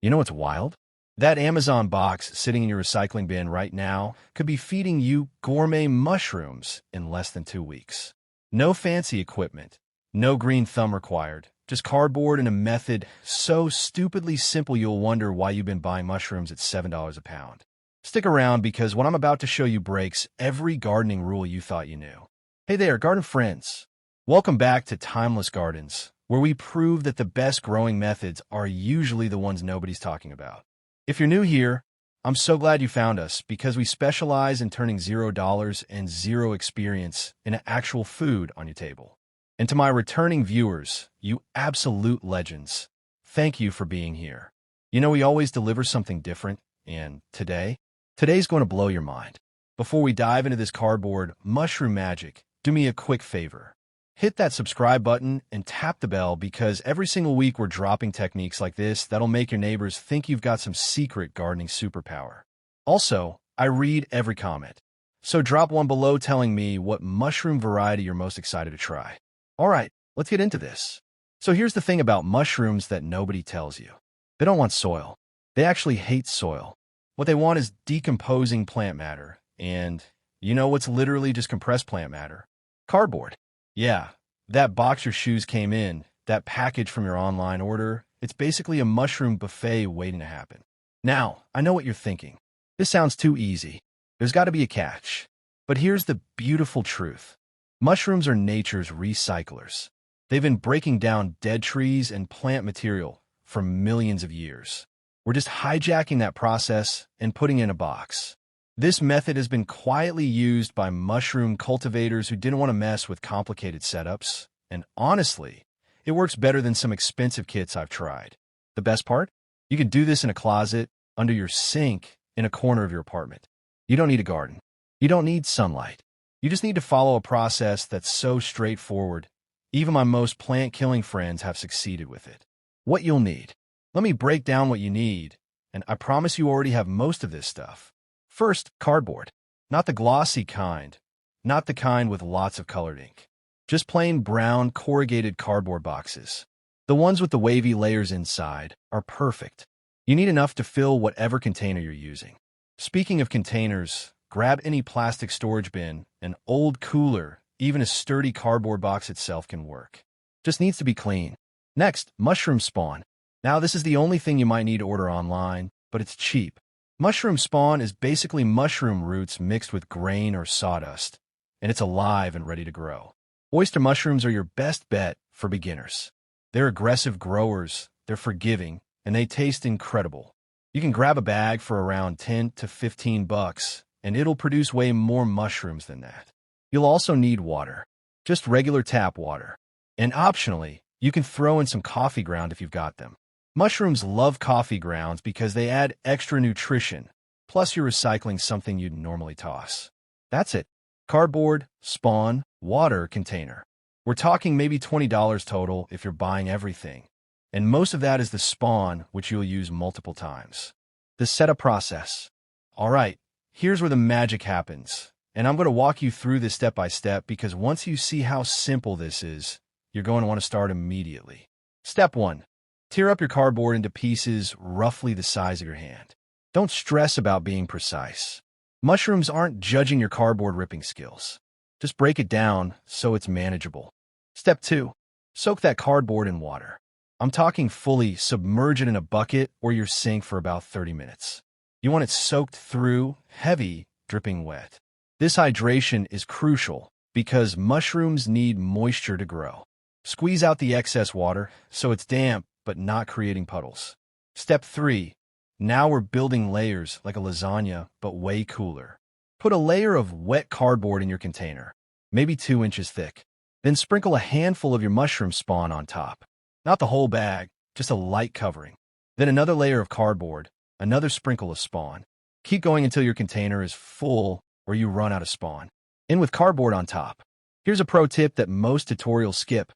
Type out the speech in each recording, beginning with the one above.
You know what's wild? That Amazon box sitting in your recycling bin right now could be feeding you gourmet mushrooms in less than 2 weeks. No fancy equipment, no green thumb required, just cardboard and a method so stupidly simple you'll wonder why you've been buying mushrooms at $7 a pound. Stick around because what I'm about to show you breaks every gardening rule you thought you knew. Hey there, garden friends. Welcome back to Timeless Gardens, where we prove that the best growing methods are usually the ones nobody's talking about. If you're new here, I'm so glad you found us because we specialize in turning $0 and zero experience into actual food on your table. And to my returning viewers, you absolute legends, thank you for being here. You know, we always deliver something different, and today's going to blow your mind. Before we dive into this cardboard mushroom magic, do me a quick favor. Hit that subscribe button and tap the bell because every single week we're dropping techniques like this that'll make your neighbors think you've got some secret gardening superpower. Also, I read every comment, so drop one below telling me what mushroom variety you're most excited to try. All right, let's get into this. So here's the thing about mushrooms that nobody tells you. They don't want soil. They actually hate soil. What they want is decomposing plant matter, and you know what's literally just compressed plant matter? Cardboard. Yeah, that box your shoes came in, that package from your online order, it's basically a mushroom buffet waiting to happen. Now, I know what you're thinking. This sounds too easy. There's got to be a catch. But here's the beautiful truth. Mushrooms are nature's recyclers. They've been breaking down dead trees and plant material for millions of years. We're just hijacking that process and putting it in a box. This method has been quietly used by mushroom cultivators who didn't want to mess with complicated setups, and honestly, it works better than some expensive kits I've tried. The best part? You can do this in a closet, under your sink, in a corner of your apartment. You don't need a garden. You don't need sunlight. You just need to follow a process that's so straightforward. Even my most plant-killing friends have succeeded with it. What you'll need. Let me break down what you need, and I promise you already have most of this stuff. First, cardboard. Not the glossy kind, not the kind with lots of colored ink. Just plain brown corrugated cardboard boxes. The ones with the wavy layers inside are perfect. You need enough to fill whatever container you're using. Speaking of containers, grab any plastic storage bin, an old cooler, even a sturdy cardboard box itself can work. Just needs to be clean. Next, mushroom spawn. Now this is the only thing you might need to order online, but it's cheap. Mushroom spawn is basically mushroom roots mixed with grain or sawdust, and it's alive and ready to grow. Oyster mushrooms are your best bet for beginners. They're aggressive growers, they're forgiving, and they taste incredible. You can grab a bag for around 10 to 15 bucks, and it'll produce way more mushrooms than that. You'll also need water, just regular tap water. And optionally, you can throw in some coffee ground if you've got them. Mushrooms love coffee grounds because they add extra nutrition, plus you're recycling something you'd normally toss. That's it. Cardboard, spawn, water, container. We're talking maybe $20 total if you're buying everything. And most of that is the spawn, which you'll use multiple times. The setup process. All right, here's where the magic happens. And I'm going to walk you through this step by step because once you see how simple this is, you're going to want to start immediately. Step 1. Tear up your cardboard into pieces roughly the size of your hand. Don't stress about being precise. Mushrooms aren't judging your cardboard ripping skills. Just break it down so it's manageable. Step 2. Soak that cardboard in water. I'm talking fully submerge it in a bucket or your sink for about 30 minutes. You want it soaked through, heavy, dripping wet. This hydration is crucial because mushrooms need moisture to grow. Squeeze out the excess water so it's damp but not creating puddles. Step 3. Now we're building layers like a lasagna, but way cooler. Put a layer of wet cardboard in your container, maybe 2 inches thick. Then sprinkle a handful of your mushroom spawn on top. Not the whole bag, just a light covering. Then another layer of cardboard, another sprinkle of spawn. Keep going until your container is full or you run out of spawn. In with cardboard on top. Here's a pro tip that most tutorials skip.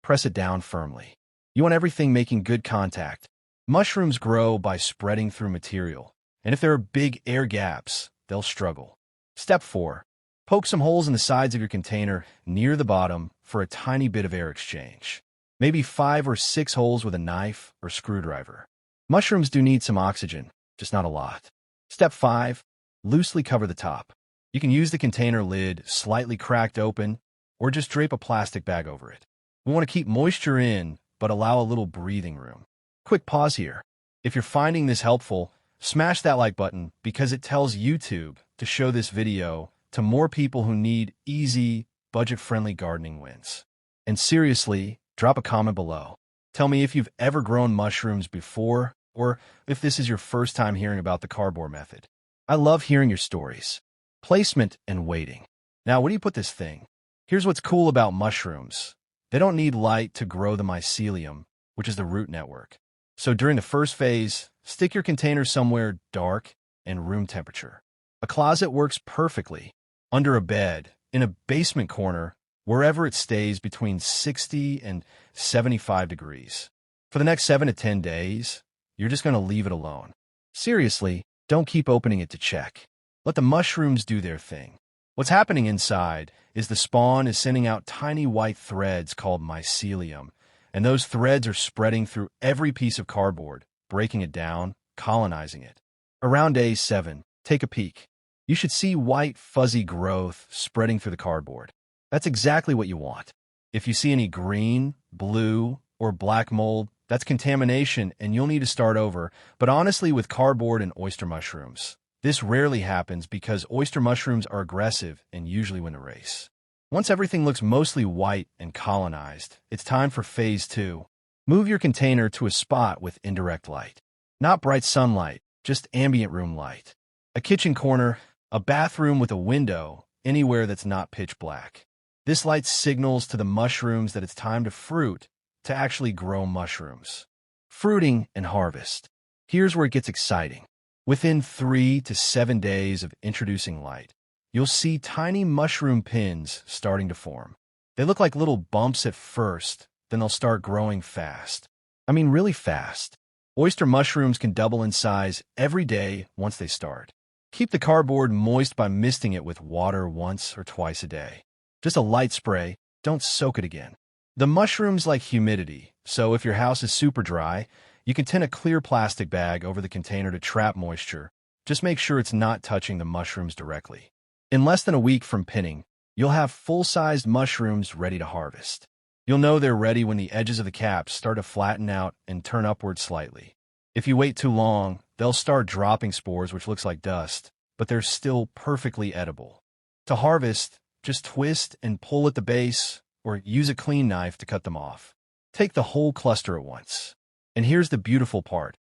Press it down firmly. You want everything making good contact. Mushrooms grow by spreading through material, and if there are big air gaps, they'll struggle. Step 4. Poke some holes in the sides of your container near the bottom for a tiny bit of air exchange. Maybe 5 or 6 holes with a knife or screwdriver. Mushrooms do need some oxygen, just not a lot. Step 5. Loosely cover the top. You can use the container lid slightly cracked open or just drape a plastic bag over it. We want to keep moisture in, but allow a little breathing room. Quick pause here. If you're finding this helpful, smash that like button because it tells YouTube to show this video to more people who need easy, budget-friendly gardening wins. And seriously, drop a comment below. Tell me if you've ever grown mushrooms before or if this is your first time hearing about the cardboard method. I love hearing your stories. Placement and waiting. Now, where do you put this thing? Here's what's cool about mushrooms. They don't need light to grow the mycelium, which is the root network. So during the first phase, stick your container somewhere dark and room temperature. A closet works perfectly. Under a bed, in a basement corner, wherever it stays between 60 and 75 degrees. For the next 7 to 10 days, you're just going to leave it alone. Seriously, don't keep opening it to check. Let the mushrooms do their thing. What's happening inside is the spawn is sending out tiny white threads called mycelium, and those threads are spreading through every piece of cardboard, breaking it down, colonizing it. Around day 7, take a peek. You should see white, fuzzy growth spreading through the cardboard. That's exactly what you want. If you see any green, blue, or black mold, that's contamination and you'll need to start over. But honestly, with cardboard and oyster mushrooms, this rarely happens because oyster mushrooms are aggressive and usually win the race. Once everything looks mostly white and colonized, it's time for phase 2. Move your container to a spot with indirect light. Not bright sunlight, just ambient room light. A kitchen corner, a bathroom with a window, anywhere that's not pitch black. This light signals to the mushrooms that it's time to fruit, to actually grow mushrooms. Fruiting and harvest. Here's where it gets exciting. Within 3 to 7 days of introducing light, you'll see tiny mushroom pins starting to form. They look like little bumps at first, then they'll start growing fast. I mean, really fast. Oyster mushrooms can double in size every day once they start. Keep the cardboard moist by misting it with water once or twice a day. Just a light spray, don't soak it again. The mushrooms like humidity, so if your house is super dry, you can tin a clear plastic bag over the container to trap moisture. Just make sure it's not touching the mushrooms directly. In less than a week from pinning, you'll have full-sized mushrooms ready to harvest. You'll know they're ready when the edges of the caps start to flatten out and turn upward slightly. If you wait too long, they'll start dropping spores, which looks like dust, but they're still perfectly edible. To harvest, just twist and pull at the base, or use a clean knife to cut them off. Take the whole cluster at once. And here's the beautiful part.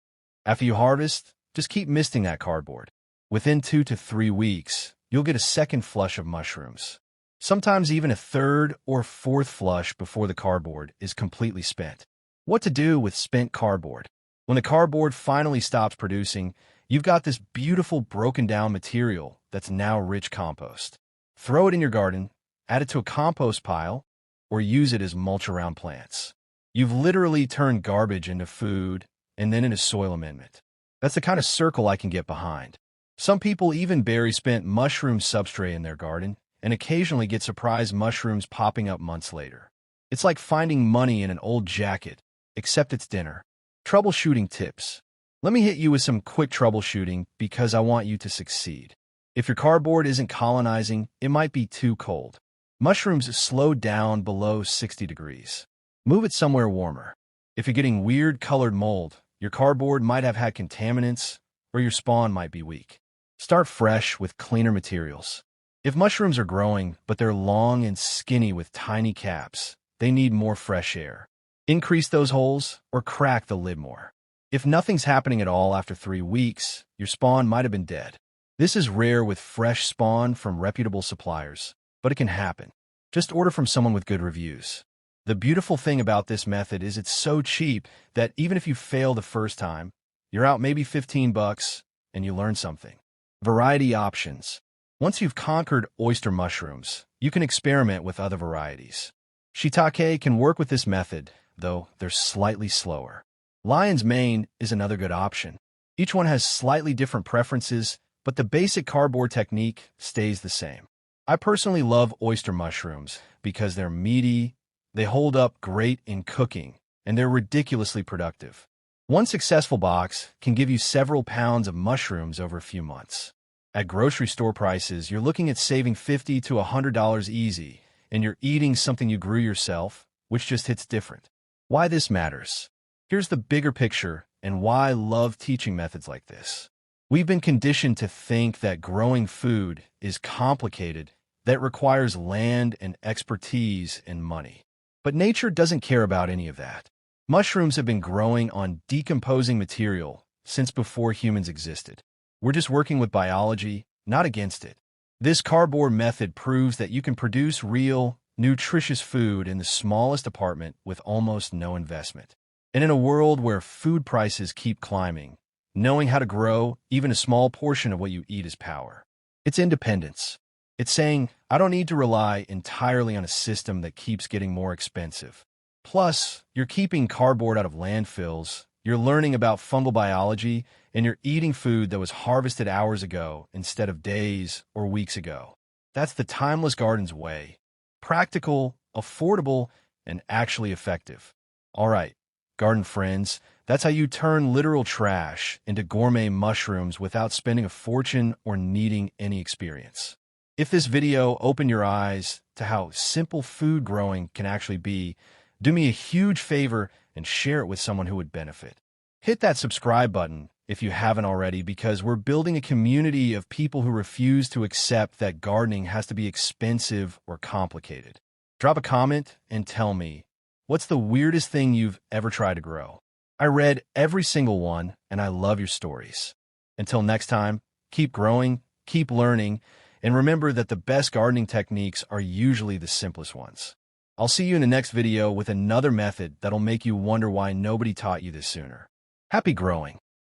After you harvest, just keep misting that cardboard. Within 2 to 3 weeks, you'll get a second flush of mushrooms. Sometimes even a third or fourth flush before the cardboard is completely spent. What to do with spent cardboard? When the cardboard finally stops producing, you've got this beautiful broken down material that's now rich compost. Throw it in your garden, add it to a compost pile, or use it as mulch around plants. You've literally turned garbage into food and then into soil amendment. That's the kind of circle I can get behind. Some people even bury spent mushroom substrate in their garden and occasionally get surprise mushrooms popping up months later. It's like finding money in an old jacket, except it's dinner. Troubleshooting tips. Let me hit you with some quick troubleshooting because I want you to succeed. If your cardboard isn't colonizing, it might be too cold. Mushrooms slow down below 60 degrees. Move it somewhere warmer. If you're getting weird colored mold, your cardboard might have had contaminants or your spawn might be weak. Start fresh with cleaner materials. If mushrooms are growing, but they're long and skinny with tiny caps, they need more fresh air. Increase those holes or crack the lid more. If nothing's happening at all after 3 weeks, your spawn might have been dead. This is rare with fresh spawn from reputable suppliers, but it can happen. Just order from someone with good reviews. The beautiful thing about this method is it's so cheap that even if you fail the first time, you're out maybe $15 and you learn something. Variety options. Once you've conquered oyster mushrooms, you can experiment with other varieties. Shiitake can work with this method, though they're slightly slower. Lion's mane is another good option. Each one has slightly different preferences, but the basic cardboard technique stays the same. I personally love oyster mushrooms because they're meaty, they hold up great in cooking, and they're ridiculously productive. One successful box can give you several pounds of mushrooms over a few months. At grocery store prices, you're looking at saving $50 to $100 easy, and you're eating something you grew yourself, which just hits different. Why this matters. Here's the bigger picture and why I love teaching methods like this. We've been conditioned to think that growing food is complicated, that it requires land and expertise and money. But nature doesn't care about any of that. Mushrooms have been growing on decomposing material since before humans existed. We're just working with biology, not against it. This cardboard method proves that you can produce real, nutritious food in the smallest apartment with almost no investment. And in a world where food prices keep climbing, knowing how to grow even a small portion of what you eat is power. It's independence. It's saying, I don't need to rely entirely on a system that keeps getting more expensive. Plus, you're keeping cardboard out of landfills, you're learning about fungal biology, and you're eating food that was harvested hours ago instead of days or weeks ago. That's the Timeless Garden's way. Practical, affordable, and actually effective. All right, garden friends, that's how you turn literal trash into gourmet mushrooms without spending a fortune or needing any experience. If this video opened your eyes to how simple food growing can actually be, do me a huge favor and share it with someone who would benefit. Hit that subscribe button if you haven't already, because we're building a community of people who refuse to accept that gardening has to be expensive or complicated. Drop a comment and tell me, what's the weirdest thing you've ever tried to grow? I read every single one, and I love your stories. Until next time, keep growing, keep learning, and remember that the best gardening techniques are usually the simplest ones. I'll see you in the next video with another method that'll make you wonder why nobody taught you this sooner. Happy growing!